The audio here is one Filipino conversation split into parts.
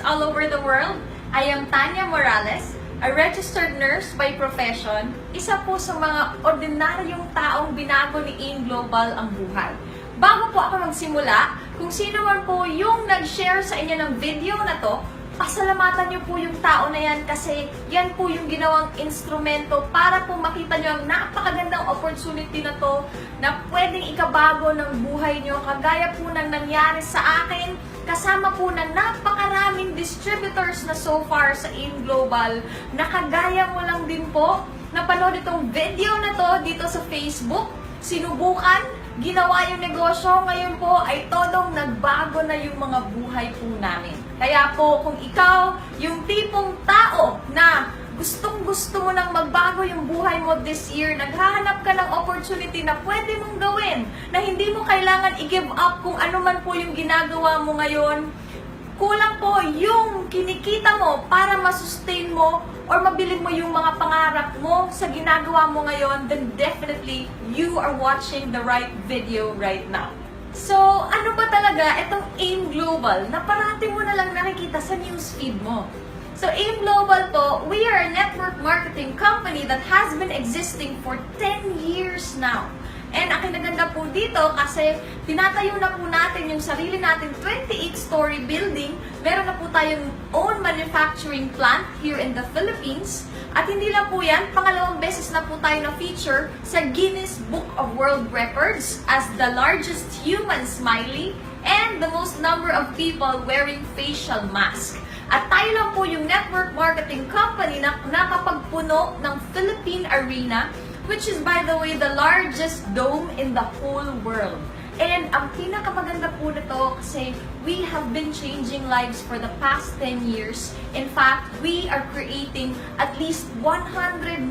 all over the world. I am Tanya Morales, a registered nurse by profession, isa po sa mga ordinaryong taong binago ni AIM Global ang buhay. Bago po ako magsimula, kung sino man po yung nag-share sa inyo ng video na to, pasalamatan niyo po yung tao na yan kasi yan po yung ginawang instrumento para po makita niyo ang napakagandang opportunity na to na pwedeng ikabago ng buhay niyo kagaya po ng nangyari sa akin kasama po ng napakaraming distributors na so far sa AIM Global na kagaya mo lang din po napanood itong video na to dito sa Facebook, sinubukan, ginawa yung negosyo, ngayon po ay todong nagbago na yung mga buhay po namin. Kaya po, kung ikaw, yung tipong tao na gustong-gusto mo nang magbago yung buhay mo this year, naghahanap ka ng opportunity na pwede mong gawin, na hindi mo kailangan i-give up kung ano man po yung ginagawa mo ngayon, kulang po yung kinikita mo para masustain mo or mabili mo yung mga pangarap mo sa ginagawa mo ngayon, then definitely you are watching the right video right now. So, ano ba talaga itong AIM Global na parati mo na lang nakikita sa newsfeed mo? So, AIM Global to, we are a network marketing company that has been existing for 10 years now. And ang kinaganda po dito kasi tinatayo na po natin yung sarili natin 28-story building. Meron na po tayong own manufacturing plant here in the Philippines. At hindi lang po yan, pangalawang beses na po tayo na-feature sa Guinness Book of World Records as the largest human smiley and the most number of people wearing facial mask. At tayo lang po yung network marketing company na nakapagpuno ng Philippine Arena, which is, by the way, the largest dome in the whole world. And ang pinakamaganda po nito kasi we have been changing lives for the past 10 years. In fact, we are creating at least 100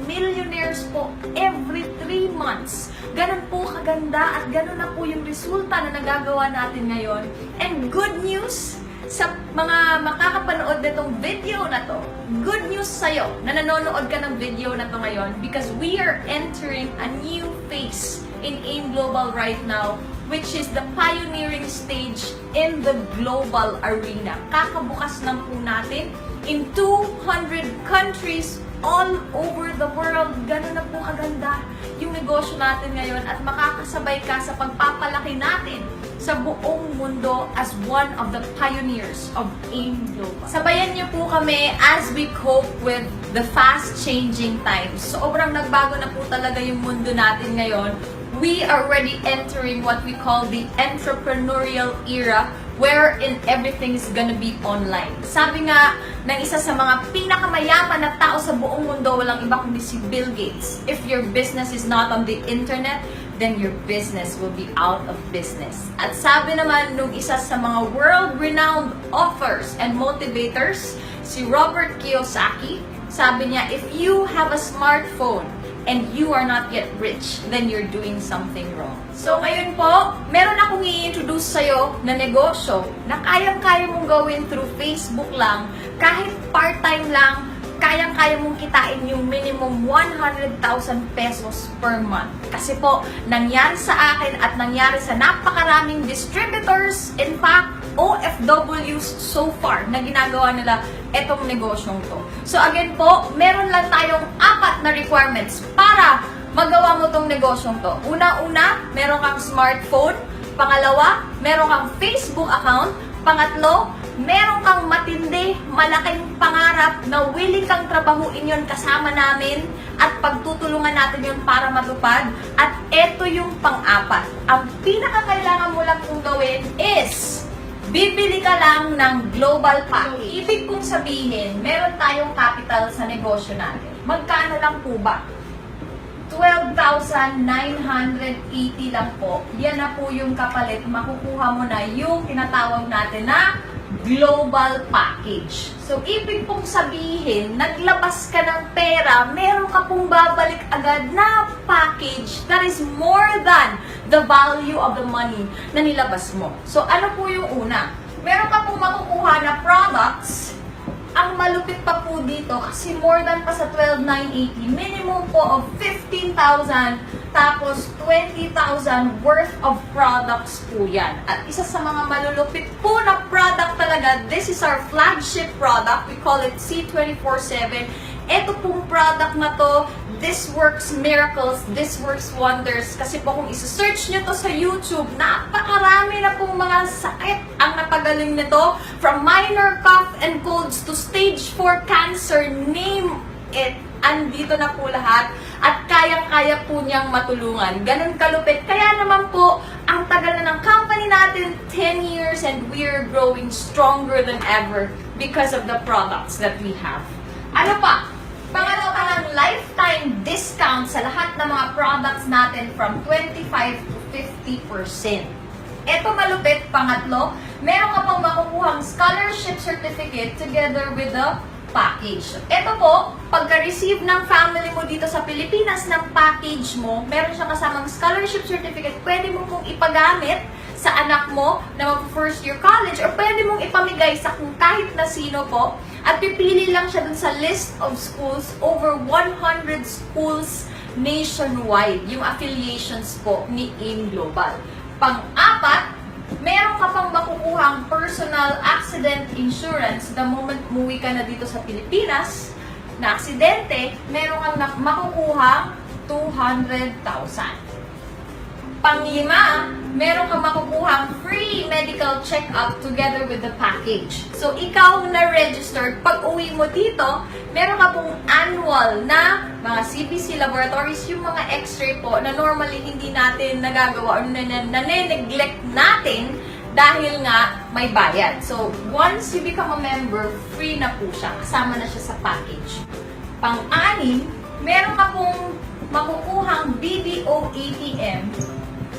millionaires po every 3 months. Ganun po kaganda at ganun na po yung resulta na nagagawa natin ngayon. And good news, sa mga makakapanood nitong video na to, good news sa'yo na nanonood ka ng video na to ngayon because we are entering a new phase in AIM Global right now, which is the pioneering stage in the global arena. Kakabukas lang po natin in 200 countries all over the world. Ganun na po kaganda yung negosyo natin ngayon at makakasabay ka sa pagpapalaki natin sa buong mundo as one of the pioneers of AIM Global. Sabayan niyo po kami as we cope with the fast-changing times. Sobrang nagbago na po talaga yung mundo natin ngayon. We are already entering what we call the entrepreneurial era wherein everything is gonna be online. Sabi nga ng isa sa mga pinakamayaman na tao sa buong mundo, walang iba kundi si Bill Gates. If your business is not on the internet, then your business will be out of business. At sabi naman nung isa sa mga world-renowned authors and motivators, si Robert Kiyosaki, sabi niya, if you have a smartphone and you are not yet rich, then you're doing something wrong. So ngayon po, meron akong i-introduce sa'yo na negosyo na kayang-kaya mong gawin through Facebook lang, kahit part-time lang, kayang-kaya mong kitain yung minimum 100,000 pesos per month. Kasi po, nangyari sa akin at nangyari sa napakaraming distributors, in fact, OFWs so far na ginagawa nila etong negosyong to. So again po, meron lang tayong 4 na requirements para magawa mo tong negosyong to. Una-una, meron kang smartphone. Pangalawa, meron kang Facebook account. Pangatlo, meron kang matindi, malaking pangarap na willing kang trabahuin yon kasama namin at pagtutulungan natin yon para matupad. At eto yung pang-4. Ang pinakakailangan mo lang kong gawin is bibili ka lang ng global package. Ibig kong sabihin, meron tayong capital sa negosyo natin. Magkano lang po ba? 12,980 lang po. Yan na po yung kapalit. Makukuha mo na yung tinatawag natin na global package. So, ibig pong sabihin, naglabas ka ng pera, meron ka pong babalik agad na package that is more than the value of the money na nilabas mo. So, ano po yung una? Meron ka pong makukuha na products ang malupit pa po dito, kasi more than pa sa 12,980, minimum po of 15,000, tapos 20,000 worth of products po yan. At isa sa mga malulupit po na product talaga, this is our flagship product. We call it C247. Ito pong product na to, this works miracles, this works wonders. Kasi po kung isa-search nyo to sa YouTube, napakarami na pong mga sakit ang napagaling nito. From minor cough and colds to stage 4 cancer, name it. Andito na po lahat. At kayang-kaya po niyang matulungan. Ganun kalupit. Kaya naman po, ang tagal na ng company natin, 10 years, and we're growing stronger than ever because of the products that we have. Ano pa? Pangalawa ng lifetime discount sa lahat ng mga products natin from 25 to 50%. Ito malupit, pangatlo, meron ka pang makukuhang scholarship certificate together with the package. Ito po, pagka-receive ng family mo dito sa Pilipinas ng package mo, meron siyang kasamang scholarship certificate, pwede mo pong ipagamit sa anak mo na mag-first year college or pwede mong ipamigay sa kung kahit na sino po at pipili lang siya dun sa list of schools, over 100 schools nationwide, yung affiliations po ni AIM Global. Pang-apat, meron ka pang makukuhang personal accident insurance the moment umuwi ka na dito sa Pilipinas na aksidente, meron kang makukuhang 200,000. Panglima, meron kang makukuhang free medical check-up together with the package. So, ikaw na registered, pag uwi mo dito, meron ka pong annual na mga CBC laboratories, yung mga x-ray po na normally hindi natin nagagawa o nane-neglect natin dahil nga may bayad. So, once you become a member, free na po siya. Kasama na siya sa package. Pang-anim, meron ka pong makukuhang BDO ATM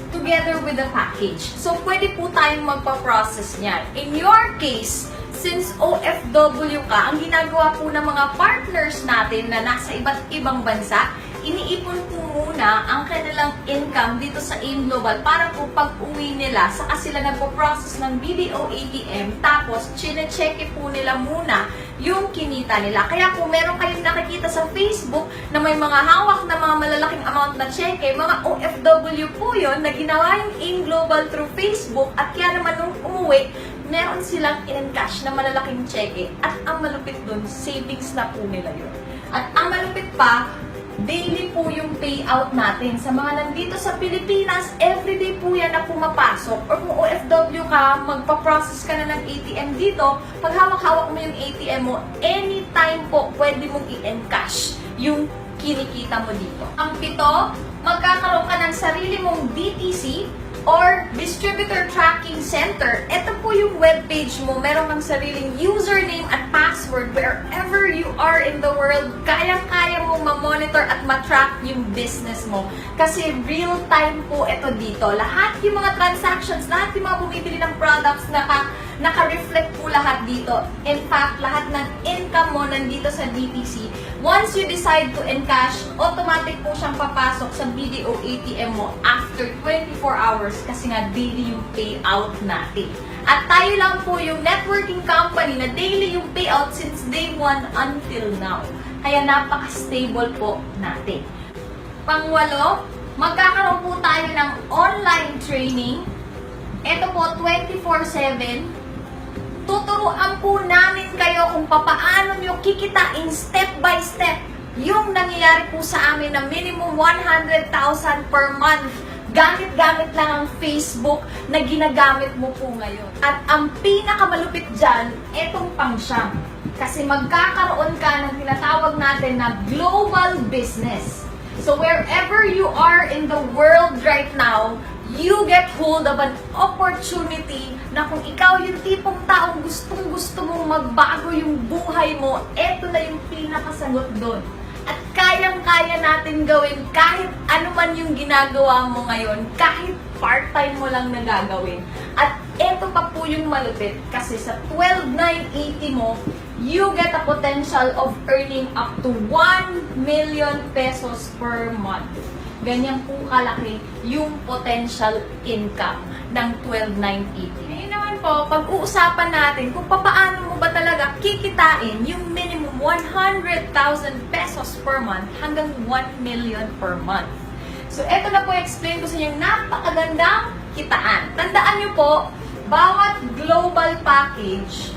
together with the package. So, pwede po tayong magpa-process niyan. In your case, since OFW ka, ang ginagawa po ng mga partners natin na nasa iba't ibang bansa, iniipon po muna ang kanilang income dito sa AIM Global para po pag-uwi nila, saka sila nagpo-process ng BDO ATM, tapos chine-check po nila muna yung kinita nila. Kaya kung meron kayong nakikita sa Facebook na may mga hawak na mga malalaking amount na cheque, mga OFW po yun na ginawa yung AIM Global through Facebook, at kaya naman nung umuwi, meron silang in-cash na malalaking cheque, at ang malupit dun, savings na po nila yun. At ang malupit pa, daily po yung payout natin. Sa mga nandito sa Pilipinas, everyday po yan na pumapasok. Or kung OFW ka, magpa-process ka na ng ATM dito, pag hawak-hawak mo yung ATM mo, anytime po pwede mong i-encash yung kinikita mo dito. Ang pito, magkakaroon ka ng sarili mong DTC or Distributor Tracking Center. Ito po yung webpage mo. Meron kang sariling username at password wherever you are in the world. Kayang-kaya mo ma-monitor at ma-track yung business mo. Kasi real-time po ito dito. Lahat yung mga transactions, lahat yung mga bumibili ng products, naka-reflect po lahat dito. In fact, lahat ng income mo nandito sa DTC. Once you decide to encash, automatic po siyang papasok sa BDO ATM mo after 24 hours kasi nga daily yung payout natin. At tayo lang po yung networking company na daily yung payout since day 1 until now. Kaya napaka-stable po natin. Pangwalo, magkakaroon po tayo ng online training. Ito po, 24/7. Tuturuan po namin kayo kung papaano nyo kikitain step by step yung nangyayari po sa amin na minimum 100,000 per month. Gamit-gamit lang ang Facebook na ginagamit mo po ngayon. At ang pinakamalupit dyan, etong pang-siyam. Kasi magkakaroon ka ng tinatawag natin na global business. So wherever you are in the world right now, you get hold of an opportunity na kung ikaw yung tipong taong gustong-gusto mong magbago yung buhay mo, eto na yung pinakasagot doon. At kayang-kaya natin gawin kahit ano man yung ginagawa mo ngayon, kahit part-time mo lang na gagawin. At eto pa po yung malupit kasi sa 12,980 mo, you get a potential of earning up to 1 million pesos per month. Ganyan po kalaki yung potential income ng 12,980. Ngayon naman ngayon po, pag-uusapan natin kung paano mo ba talaga kikitain yung minimum 100,000 pesos per month hanggang 1 million per month. So, eto na po explain ko sa inyo napakagandang kitaan. Tandaan nyo po, bawat global package,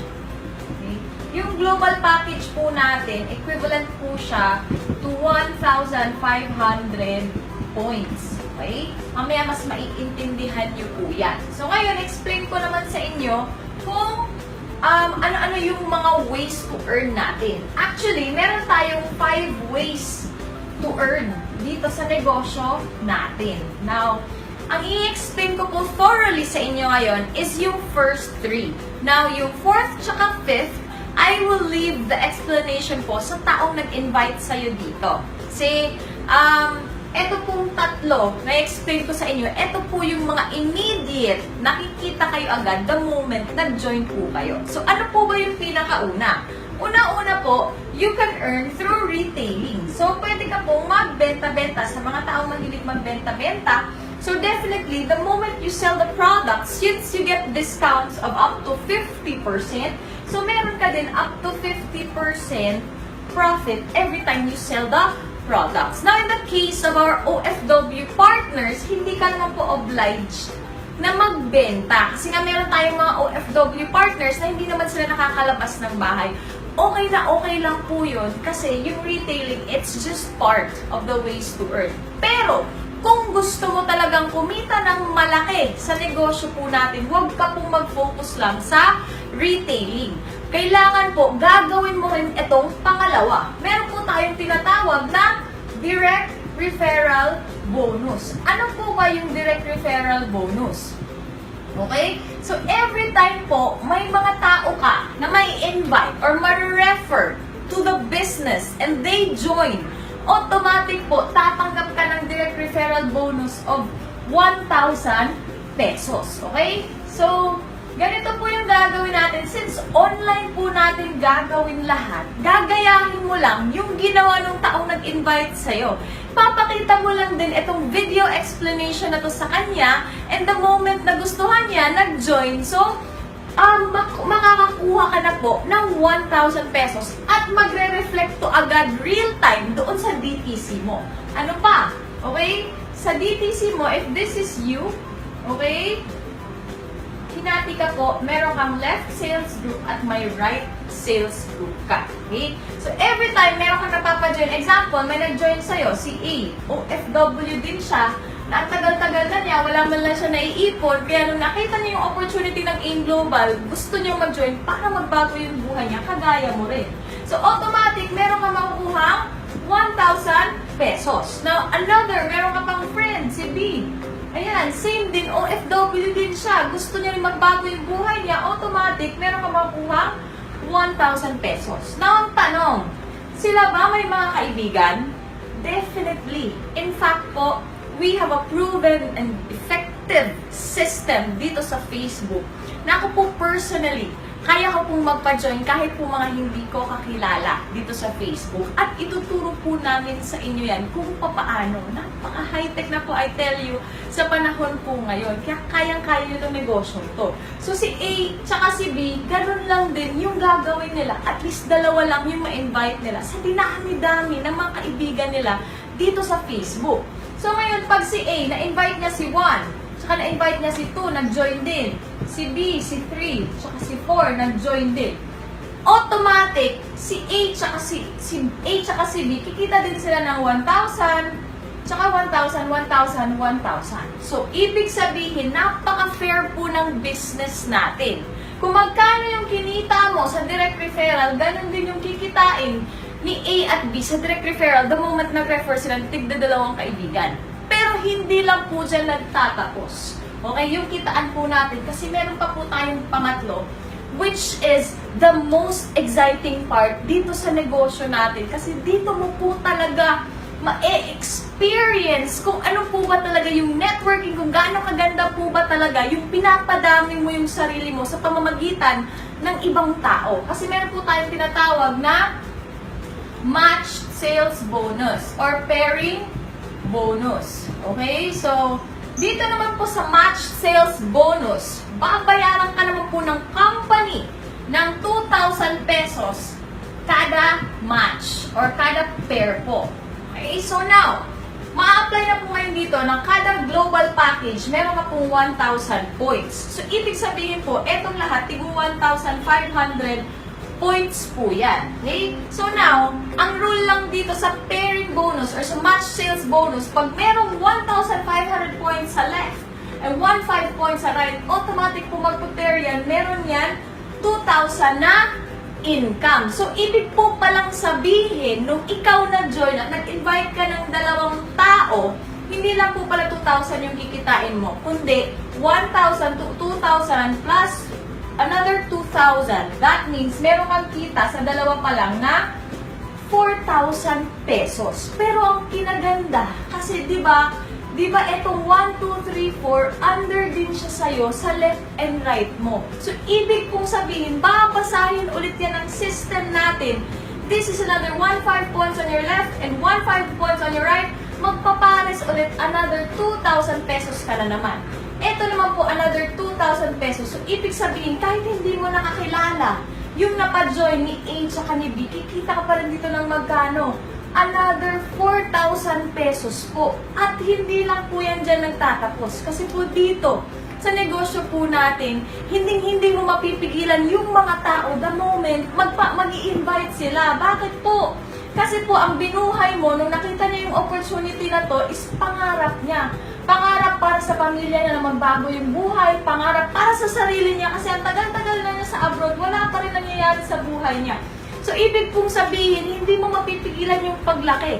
okay, yung global package po natin, equivalent po siya to 1,500 points. Okay? Mamaya mas maiintindihan nyo po yan. So ngayon, explain ko naman sa inyo kung ano-ano yung mga ways to earn natin. Actually, meron tayong 5 ways to earn dito sa negosyo natin. Now, ang i-explain ko po thoroughly sa inyo ngayon is yung first 3. Now, yung 4th tsaka 5th, I will leave the explanation po sa taong nag-invite sa'yo dito. Kasi, eto pong tatlo na explain ko sa inyo, eto po yung mga immediate nakikita kayo agad the moment nag-join po kayo. So, ano po ba yung pinakauna? Una-una po, you can earn through retailing. So, pwede ka pong magbenta-benta sa mga taong mahilig magbenta-benta. So, definitely, the moment you sell the products, since you get discounts of up to 50%, so meron ka din up to 50% profit every time you sell the products. Now, in the case of our OFW partners, hindi ka naman po obliged na magbenta. Kasi nga meron tayong mga OFW partners na hindi naman sila nakakalabas ng bahay. Okay lang po yun kasi yung retailing, it's just part of the ways to earn. Pero, kung gusto mo talagang kumita ng malaki sa negosyo po natin, huwag ka pong mag-focus lang sa retailing. Kailangan po, gagawin mo rin itong pangalawa. Meron po tayong tinatawag na direct referral bonus. Ano po ba yung direct referral bonus? Okay? So, every time po, may mga tao ka na may invite or ma-refer to the business and they join, automatic po, tatanggap ka ng direct referral bonus of 1,000 pesos. Okay? So, ganito po yung gagawin natin. Since online po natin gagawin lahat, gagayahin mo lang yung ginawa ng taong nag-invite sa'yo. Papakita mo lang din itong video explanation na to sa kanya, and the moment na gustuhan niya, nag-join. So, makakakuha ka na po ng 1,000 pesos at magre-reflect to agad real time doon sa DTC mo. Ano pa? Okay? Sa DTC mo, if this is you, okay, hinati ka po, meron kang left sales group at may right sales group ka. Okay? So, every time meron kang napapa-join, example, may nag-join sa'yo, si A, OFW din siya, na ang tagal-tagal na niya, wala man lang siya naiipon, kaya nung nakita niya yung opportunity ng AIM Global, gusto niya mag-join para magbago yung buhay niya, kagaya mo rin. So, automatic, meron ka makukuhang 1,000 pesos. Now, another, meron ka pang friend, si B. Ayan, same din, OFW din siya. Gusto niya rin magbago yung buhay niya, automatic, meron ka makukuha 1,000 pesos. Now, ang tanong, sila ba may mga kaibigan? Definitely. In fact po, we have a proven and effective system dito sa Facebook na ako po personally, kaya ko pong magpa-join kahit po mga hindi ko kakilala dito sa Facebook. At ituturo po namin sa inyo yan kung paano. Napaka-high-tech na po, I tell you, sa panahon po ngayon. Kaya kayang-kaya nyo itong negosyo to. So si A tsaka si B, ganun lang din yung gagawin nila. At least dalawa lang yung ma-invite nila sa dinami-dami ng mga kaibigan nila dito sa Facebook. So ngayon, pag si A, na-invite niya si 1, tsaka na-invite niya si 2, nag-join din. Si B, si 3, tsaka si 4, nag-join din. Automatic, si A tsaka si B, kikita din sila ng 1,000, tsaka 1,000, 1,000, 1,000. So, ibig sabihin, napaka-fair po ng business natin. Kung magkano yung kinita mo sa direct referral, ganun din yung kikitain ni A at B sa direct referral the moment nag-refer sila ng tigda-dalawang kaibigan. Pero hindi lang po dyan nagtatapos. Okay, yung kitaan po natin kasi meron pa po tayong pangatlo, which is the most exciting part dito sa negosyo natin. Kasi dito mo po talaga ma-experience kung ano po ba talaga yung networking, kung gaano kaganda po ba talaga yung pinapadami mo yung sarili mo sa pamamagitan ng ibang tao. Kasi meron po tayong tinatawag na matched sales bonus or pairing bonus. Okay? So, dito naman po sa matched sales bonus, babayaran ka naman po 2,000 pesos kada match or kada pair po. Okay, so now, ma-apply na po ngayon dito na kada global package, meron ka pong 1,000 points. So, ibig sabihin po, etong lahat, tig 1,500 points po yan. Okay? So now, ang rule lang dito sa pairing bonus or sa match sales bonus, pag merong 1,500 points sa left and 1,500 points sa right, automatic po magpo-pair yan, meron yan 2,000 na income. So, ibig po palang sabihin, nung ikaw na-join at nag-invite ka ng dalawang tao, hindi lang po pala 2,000 yung kikitain mo, kundi 1,000 to 2,000 plus another 2,000. That means, meron kang kita sa dalawa pa lang na 4,000 pesos. Pero ang kinaganda, kasi di ba etong 1, 2, 3, 4, under din siya sa'yo sa left and right mo. So, ibig kong sabihin, babasahin ulit yan ang system natin. This is another 1,500 points on your left and 1,500 points on your right. Magpapares ulit another 2,000 pesos ka na naman. Ito naman po, another 2,000 pesos. So, ibig sabihin, kahit hindi mo nakakilala, yung napa-join ni A tsaka ni B, kikita ka pa rin dito ng magkano? Another 4,000 pesos po. At hindi lang po yan dyan nagtatapos. Kasi po dito, sa negosyo po natin, hindi mo mapipigilan yung mga tao the moment mag-i-invite sila. Bakit po? Kasi po, ang binuhay mo, nung nakita niya yung opportunity na to, is pangarap niya. Pangarap para sa pamilya niya na magbago yung buhay, pangarap para sa sarili niya kasi ang tagal-tagal na niya sa abroad, wala pa rin nangyayari sa buhay niya. So, ibig pong sabihin, hindi mo mapipigilan yung paglaki.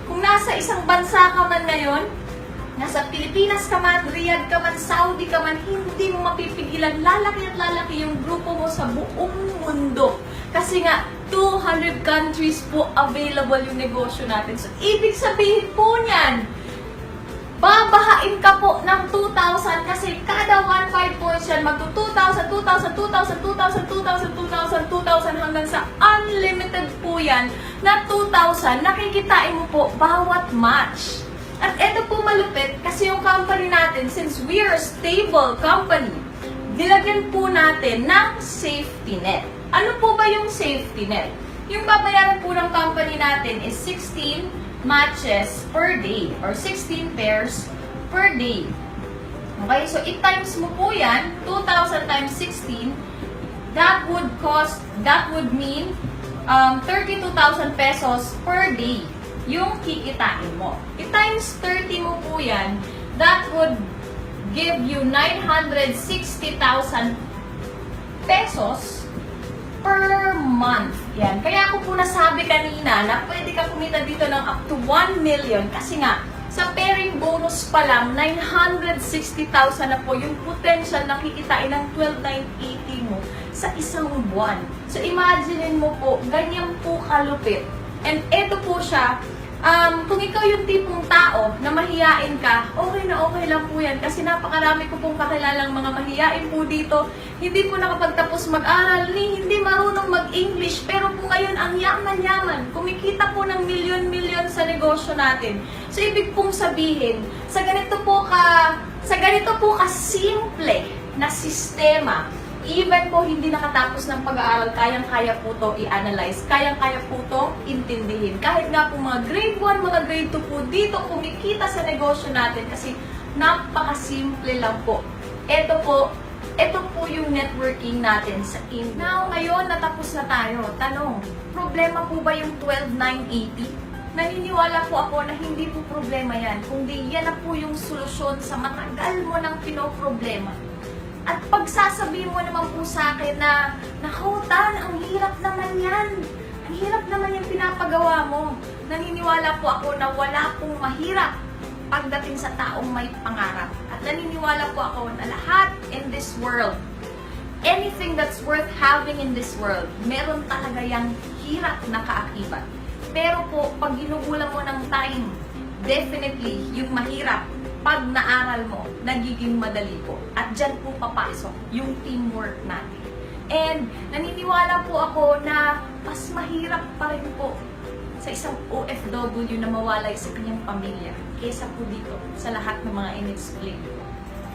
Kung nasa isang bansa ka man ngayon, nasa Pilipinas ka man, Riyadh ka man, Saudi ka man, hindi mo mapipigilan. Lalaki at lalaki yung grupo mo sa buong mundo. Kasi nga, 200 countries po available yung negosyo natin. So, ibig sabihin po niyan, babahain ka po ng 2,000 kasi kada 1,500 points yan, magto 2,000, 2,000, 2,000, 2,000, 2,000, 2,000, 2,000 hanggang sa unlimited po yan na 2,000. Nakikitain mo po bawat match. At eto po malupit kasi yung company natin, since we are a stable company, nilagyan po natin ng safety net. Ano po ba yung safety net? Yung babayaran po ng company natin is 16 matches per day or 16 pairs per day. Okay, so i-times mo po yan, 2,000 times 16, that would mean 32,000 pesos per day yung kikitain mo. I-times 30 mo po yan, that would give you 960,000 pesos per month. Yan. Kaya ako po nasabi kanina na pwede ka kumita dito ng up to 1 million kasi nga, sa pairing bonus pa lang, 960,000 na po yung potential na kikitain ng 12,980 mo sa isang buwan. So, imagine mo po, ganyan po kalupit. And eto po siya, kung ikaw yung tipong tao na mahiyain ka, okay na okay lang po yan. Kasi napakarami ko pong kakilalang mga mahiyain po dito. Hindi po nakapagtapos mag-aral, hindi marunong mag-English. Pero po ngayon, ang yaman-yaman. Kumikita po ng milyon-milyon sa negosyo natin. So, ibig pong sabihin, sa ganito po ka-simple na sistema, even po hindi nakatapos ng pag-aaral, kayang-kaya po to i-analyze, kayang-kaya po to intindihin. Kahit nga po mga grade 1, mga grade 2 po dito kumikita sa negosyo natin kasi napaka-simple lang po. Ito po yung networking natin sa India. Now, ngayon natapos na tayo. Tanong, problema po ba yung 12,980? Naniniwala po ako na hindi po problema yan, kundi yan na po yung solusyon sa matagal mo ng pinoproblema. At pagsasabihin mo naman po sa akin na, naku, Tan, ang hirap naman yan. Ang hirap naman yung pinapagawa mo. Naniniwala po ako na wala pong mahirap pagdating sa taong may pangarap. At naniniwala po ako na lahat in this world, anything that's worth having in this world, meron talaga yung hirap na kaakibat. Pero po, pag ginugulan mo ng time, definitely, yung mahirap, pag naaral mo, nagiging madali po. At dyan po papasok yung teamwork natin. And naniniwala po ako na mas mahirap pa rin po sa isang OFW na mawalay sa kanyang pamilya kesa po dito sa lahat ng mga in-explain.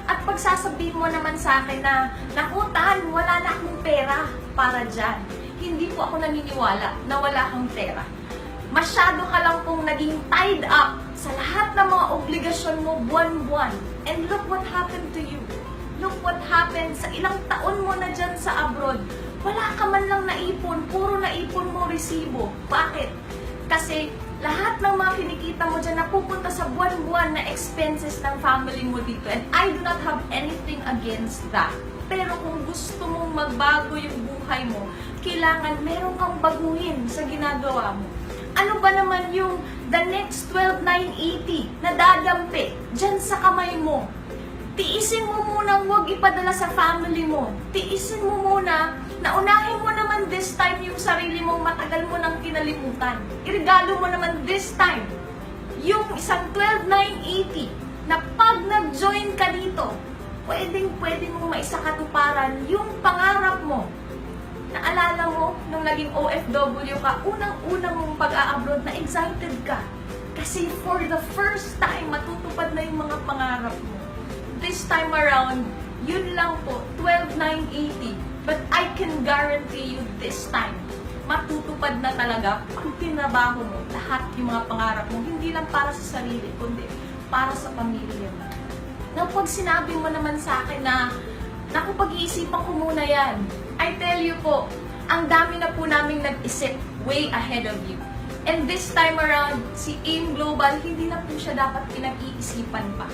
At pagsasabihin mo naman sa akin na, naku, Tan, wala na akong pera para dyan. hindi po ako naniniwala na wala kang pera. Masyado ka lang pong naging tied up sa lahat ng mga obligasyon mo buwan-buwan. And look what happened to you. Look what happened sa ilang taon mo na dyan sa abroad. Wala ka man lang naipon, puro naipon mo resibo. Bakit? Kasi lahat ng mga kinikita mo dyan napupunta sa buwan-buwan na expenses ng family mo dito. And I do not have anything against that. Pero kung gusto mong magbago yung buhay mo, kailangan meron kang baguhin sa ginagawa mo. Ano ba naman yung the next 12,980 na dadampi dyan sa kamay mo? Tiisin mo munang huwag ipadala sa family mo. Tiisin mo muna na unahin mo naman this time yung sarili mong matagal mo nang kinalimutan. Iregalo mo naman this time yung isang 12,980 na pag nag-join ka dito, pwede mong maisakatuparan yung pangarap mo. Naalala mo, nung naging OFW ka, unang-unang mong pag-a-abroad na excited ka. Kasi for the first time, matutupad na yung mga pangarap mo. This time around, yun lang po, 12,980. But I can guarantee you this time, matutupad na talaga pag tinabaho mo lahat yung mga pangarap mo. Hindi lang para sa sarili, kundi para sa pamilya mo. Now, pag sinabi mo naman sa akin na, naku, pag-iisipan ko muna yan. I tell you po, ang dami na po naming nag-isip way ahead of you. And this time around, si AIM Global, hindi na po siya dapat pinag-iisipan pa.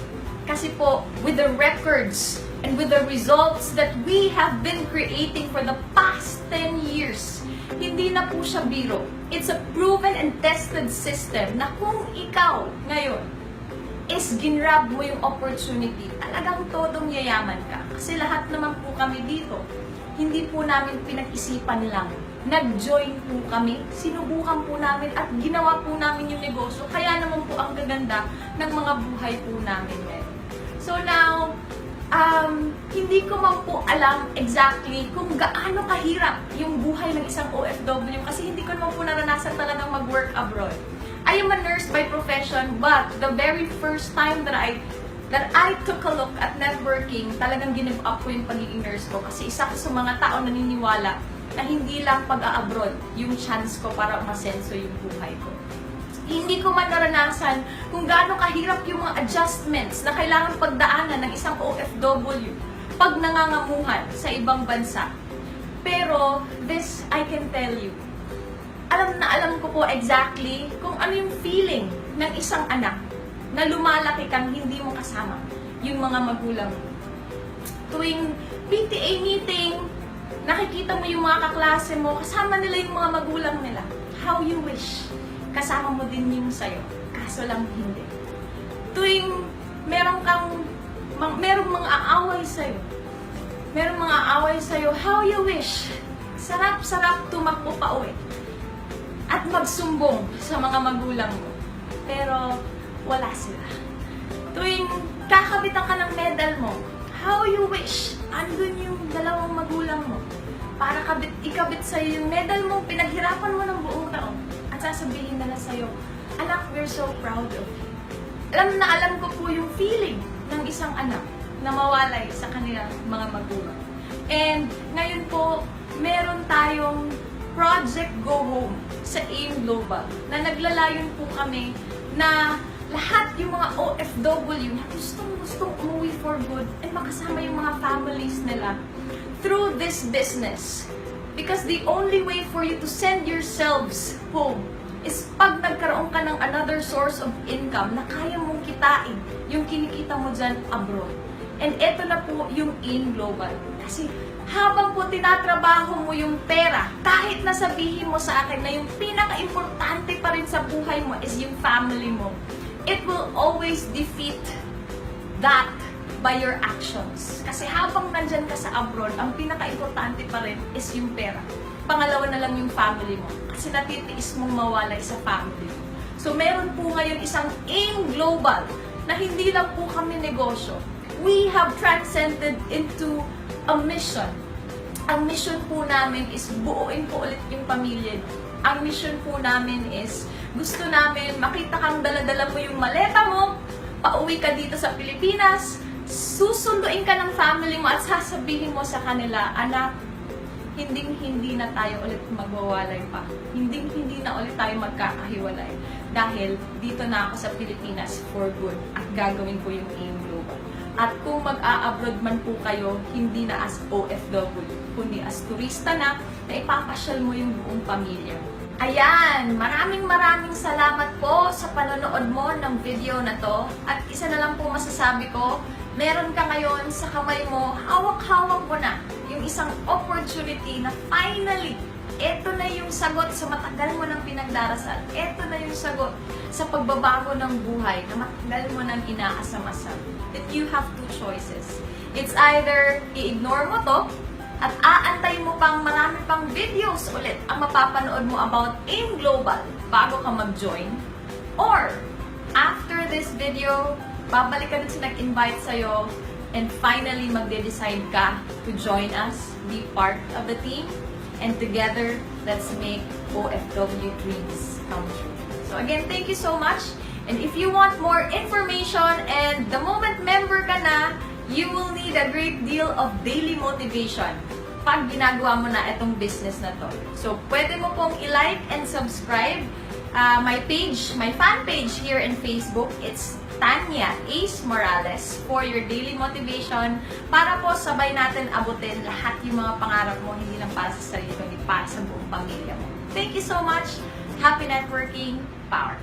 Kasi po, with the records and with the results that we have been creating for the past 10 years, hindi na po siya biro. It's a proven and tested system na kung ikaw ngayon is ginrab mo yung opportunity, talagang todong yayaman ka. Kasi lahat naman po kami dito, hindi po namin pinag-isipan lang. Nag-join po kami, sinubukan po namin at ginawa po namin yung negosyo. Kaya naman po ang gaganda ng mga buhay po namin ngayon. So now, hindi ko man po alam exactly kung gaano kahirap yung buhay ng isang OFW kasi hindi ko naman po naranasan talagang mag-work abroad. I am a nurse by profession, but the very first time that I took a look at networking, talagang give up ko yung pagiging nurse ko kasi isa ko sa mga tao naniniwala na hindi lang pag-a-abroad yung chance ko para umasenso yung buhay ko. Hindi ko man naranasan kung gaano kahirap yung mga adjustments na kailangan pagdaanan ng isang OFW pag nangangamuhan sa ibang bansa. Pero this, I can tell you, alam ko po exactly kung ano yung feeling ng isang anak na lumalaki kang hindi mo kasama yung mga magulang mo. Tuwing PTA meeting, nakikita mo yung mga kaklase mo, kasama nila yung mga magulang nila. How you wish kasama mo din yung sayo, kaso lang hindi. Tuwing merong mga aaway sa'yo, how you wish, sarap-sarap tumakbo pa uwi at magsumbong sa mga magulang mo. Pero wala sila. Tuwing kakabitan ka ng medal mo, how you wish, andun yung dalawang magulang mo para ikabit sa'yo yung medal mo, pinaghirapan mo ng buong taon. At sasabihin nila sa'yo, anak, we're so proud of you. Alam ko po yung feeling ng isang anak na mawalay sa kanilang mga magulang. And ngayon po, meron tayong Project Go Home sa AIM Global na naglalayon po kami na lahat yung mga OFW na gustong umuwi for good and makasama yung mga families nila through this business. Because the only way for you to send yourselves home is pag nagkaroon ka ng another source of income na kaya mong kitain yung kinikita mo dyan abroad. And eto na po yung AIM Global. Kasi habang po tinatrabaho mo yung pera, kahit nasabihin mo sa akin na yung pinaka-importante pa rin sa buhay mo is yung family mo, it will always defeat that by your actions. Kasi habang nandyan ka sa abroad, ang pinaka-importante pa rin is yung pera. Pangalawa na lang yung family mo. Kasi natitiis mong mawalay sa family mo. So meron po ngayon isang AIM Global na hindi lang po kami negosyo. We have transcended into a mission. Ang mission po namin is buuin po ulit yung pamilya. Ang mission po namin is gusto namin makita kang dala-dala mo yung maleta mo, pauwi ka dito sa Pilipinas, susunduin ka ng family mo at sasabihin mo sa kanila, anak, hindi na tayo ulit magwawalay pa. Hindi na ulit tayo magkakahiwalay. Dahil dito na ako sa Pilipinas for good at gagawin ko yung AIM Global. At kung mag-a-abroad man po kayo, hindi na as OFW, kundi as turista na ipapasyal mo yung buong pamilya. Ayan, maraming salamat po sa panonood mo ng video na to. At isa na lang po masasabi ko, meron ka ngayon sa kamay mo, hawak-hawak mo na yung isang opportunity na finally, eto na yung sagot sa matagal mo nang pinagdarasal. Eto na yung sagot sa pagbabago ng buhay na matagal mo nang inaasam-asam. That you have two choices. It's either i-ignore mo to at aantay mo pang marami pang videos ulit ang mapapanood mo about AIM Global bago ka mag-join. Or, after this video, babalik ka dun sa nag-invite sa'yo and finally magde-decide ka to join us, be part of the team, and together, let's make OFW dreams come true. So again, thank you so much. And if you want more information and the moment member ka na, you will need a great deal of daily motivation pag ginagawa mo na itong business na to. So, pwede mo pong i-like and subscribe my page, my fan page here in Facebook. It's Tanya Ace Morales for your daily motivation para po sabay natin abutin lahat yung mga pangarap mo, hindi lang para sa sarili, kundi para sa buong pamilya mo. Thank you so much. Happy networking. Power.